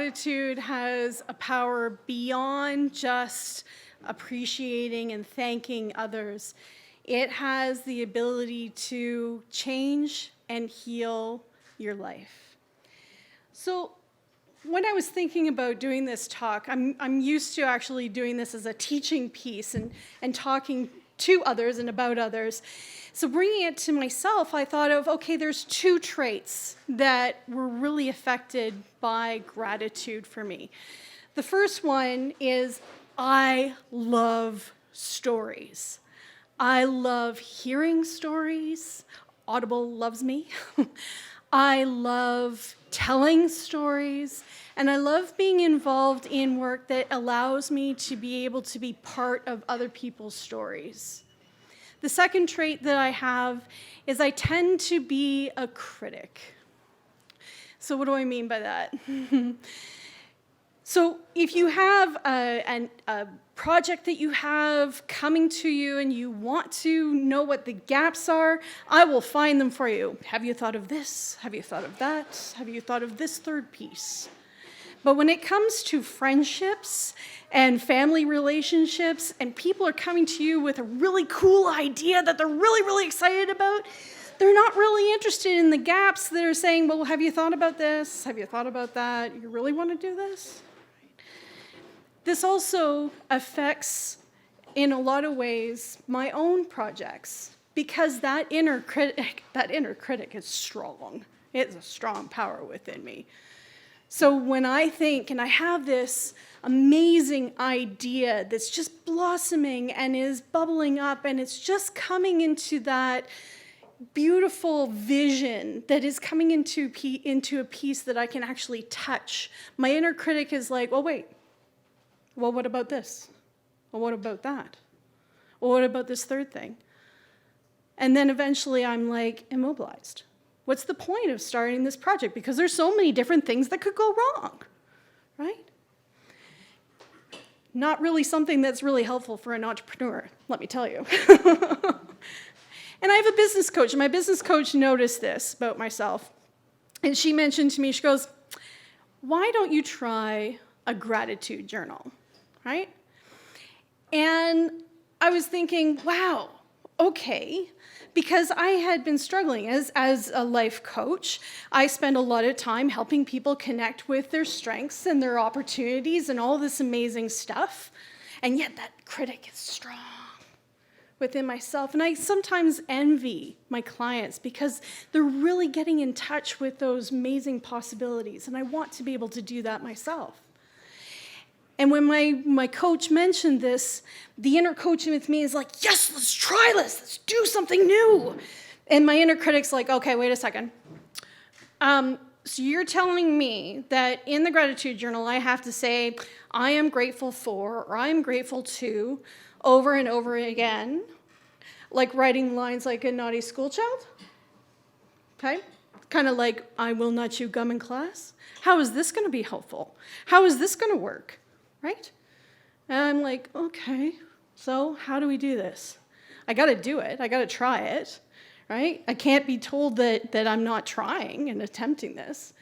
gratitude has a power beyond just appreciating and thanking others. It has the ability to change and heal your life. So when I was thinking about doing this talk, I'm used to actually doing this as a teaching piece and talking to others and about others. So bringing it to myself, I thought of, okay, there's two traits that were really affected by gratitude for me. The first one is I love stories. I love hearing stories. Audible loves me. I love telling stories, and I love being involved in work that allows me to be able to be part of other people's stories. The second trait that I have is I tend to be a critic. So what do I mean by that? So if you have a project that you have coming to you and you want to know what the gaps are, I will find them for you. Have you thought of this? Have you thought of that? Have you thought of this third piece? But when it comes to friendships and family relationships, and people are coming to you with a really cool idea that they're really, really excited about, they're not really interested in the gaps. They're saying, well, have you thought about this? Have you thought about that? You really want to do this? This also affects, in a lot of ways, my own projects, because that inner critic is strong. It's a strong power within me. So when I think, and I have this amazing idea that's just blossoming and is bubbling up, and it's just coming into that beautiful vision that is coming into a piece that I can actually touch, my inner critic is like, well, wait. Well, what about this? Well, what about that? Well, what about this third thing? And then eventually I'm like immobilized. What's the point of starting this project? Because there's so many different things that could go wrong, right? Not really something that's really helpful for an entrepreneur, let me tell you. And I have a business coach, and my business coach noticed this about myself. And she mentioned to me, she goes, why don't you try a gratitude journal, right? And I was thinking, wow, okay, because I had been struggling as a life coach. I spend a lot of time helping people connect with their strengths and their opportunities and all this amazing stuff. And yet that critic is strong within myself. And I sometimes envy my clients because they're really getting in touch with those amazing possibilities. And I want to be able to do that myself. And when my coach mentioned this, the inner coach with me is like, yes, let's try this. Let's do something new. And my inner critic's like, okay, wait a second. So you're telling me that in the gratitude journal, I have to say, I am grateful for, or I am grateful to, over and over again, like writing lines like a naughty school child? Okay? Kind of like, I will not chew gum in class. How is this going to be helpful? How is this going to work? Right? And I'm like, okay, so how do we do this? I got to do it. I got to try it, right? I can't be told that I'm not trying and attempting this.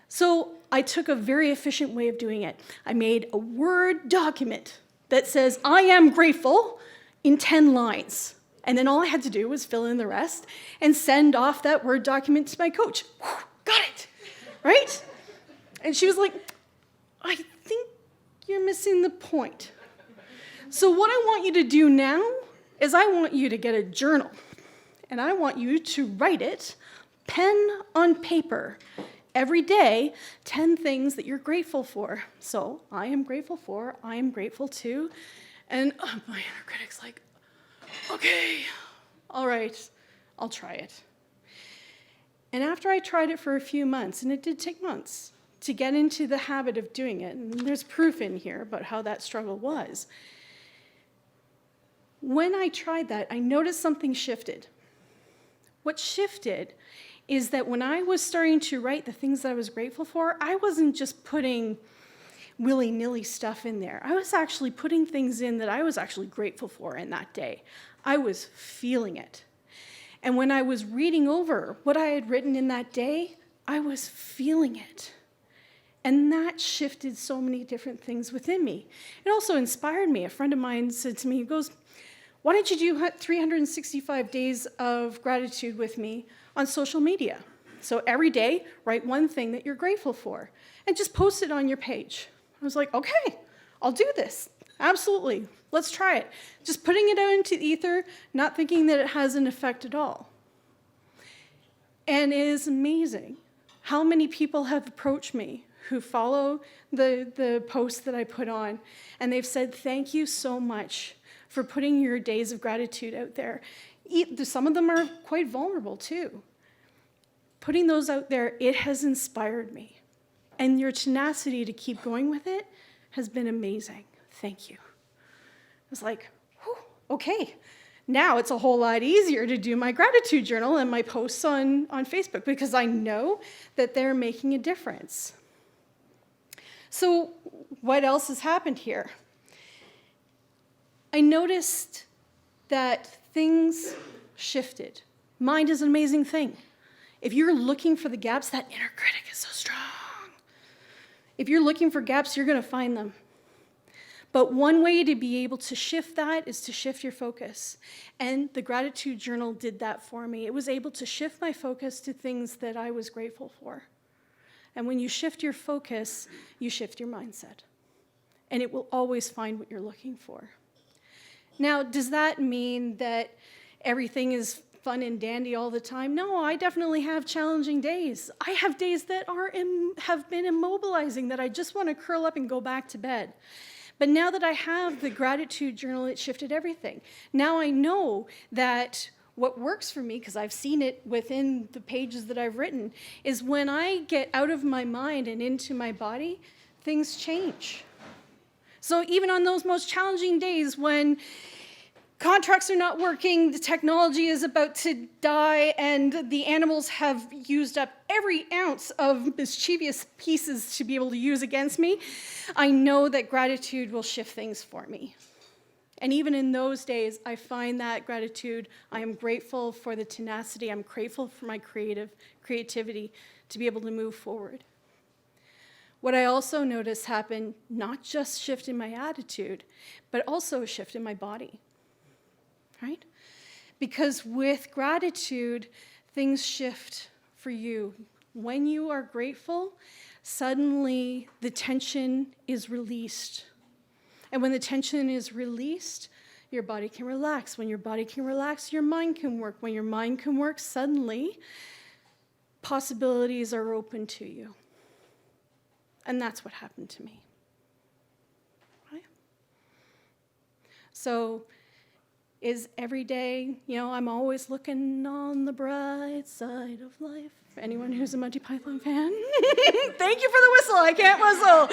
So I took a very efficient way of doing it. I made a Word document that says, I am grateful in 10 lines. And then all I had to do was fill in the rest and send off that Word document to my coach. Whew, got it, right? And she was like, I think you're missing the point. So what I want you to do now is I want you to get a journal, and I want you to write it, pen on paper, every day, 10 things that you're grateful for. So I am grateful for, I am grateful to, and my inner critic's like, okay, all right, I'll try it. And after I tried it for a few months, and it did take months to get into the habit of doing it, and there's proof in here about how that struggle was. When I tried that, I noticed something shifted. What shifted is that when I was starting to write the things that I was grateful for, I wasn't just putting willy-nilly stuff in there. I was actually putting things in that I was actually grateful for in that day. I was feeling it. And when I was reading over what I had written in that day, I was feeling it. And that shifted so many different things within me. It also inspired me. A friend of mine said to me, he goes, why don't you do 365 days of gratitude with me on social media? So every day, write one thing that you're grateful for and just post it on your page. I was like, okay, I'll do this. Absolutely. Let's try it. Just putting it out into the ether, not thinking that it has an effect at all. And it is amazing how many people have approached me who follow the posts that I put on, and they've said, thank you so much for putting your days of gratitude out there. Some of them are quite vulnerable too. Putting those out there, it has inspired me. And your tenacity to keep going with it has been amazing. Thank you. I was like, whew, okay. Now it's a whole lot easier to do my gratitude journal and my posts on Facebook because I know that they're making a difference. So what else has happened here? I noticed that things shifted. Mind is an amazing thing. If you're looking for the gaps, that inner critic is so strong. If you're looking for gaps, you're going to find them. But one way to be able to shift that is to shift your focus. And the gratitude journal did that for me. It was able to shift my focus to things that I was grateful for. And when you shift your focus, you shift your mindset. And it will always find what you're looking for. Now, does that mean that everything is fun and dandy all the time? No, I definitely have challenging days. I have days that have been immobilizing, that I just want to curl up and go back to bed. But now that I have the gratitude journal, it shifted everything. Now I know that what works for me, because I've seen it within the pages that I've written, is when I get out of my mind and into my body, things change. So even on those most challenging days when contracts are not working, the technology is about to die, and the animals have used up every ounce of mischievous pieces to be able to use against me, I know that gratitude will shift things for me. And even in those days, I find that gratitude. I am grateful for the tenacity. I'm grateful for my creativity to be able to move forward. What I also noticed happen, not just shift in my attitude, but also a shift in my body. Right? Because with gratitude, things shift for you. When you are grateful, suddenly the tension is released. And when the tension is released, your body can relax. When your body can relax, your mind can work. When your mind can work, suddenly possibilities are open to you. And that's what happened to me. Right? So, is every day, I'm always looking on the bright side of life. Anyone who's a Monty Python fan? Thank you for the whistle. I can't whistle.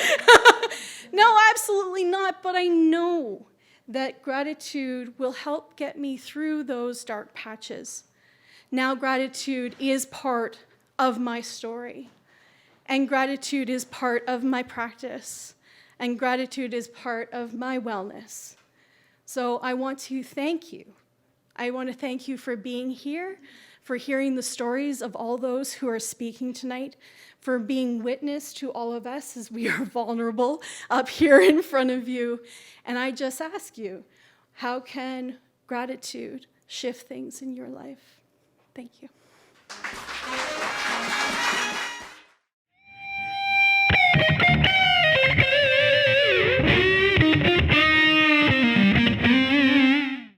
No, absolutely not. But I know that gratitude will help get me through those dark patches. Now gratitude is part of my story. And gratitude is part of my practice. And gratitude is part of my wellness. So I want to thank you. I want to thank you for being here, for hearing the stories of all those who are speaking tonight, for being witness to all of us as we are vulnerable up here in front of you. And I just ask you, how can gratitude shift things in your life? Thank you.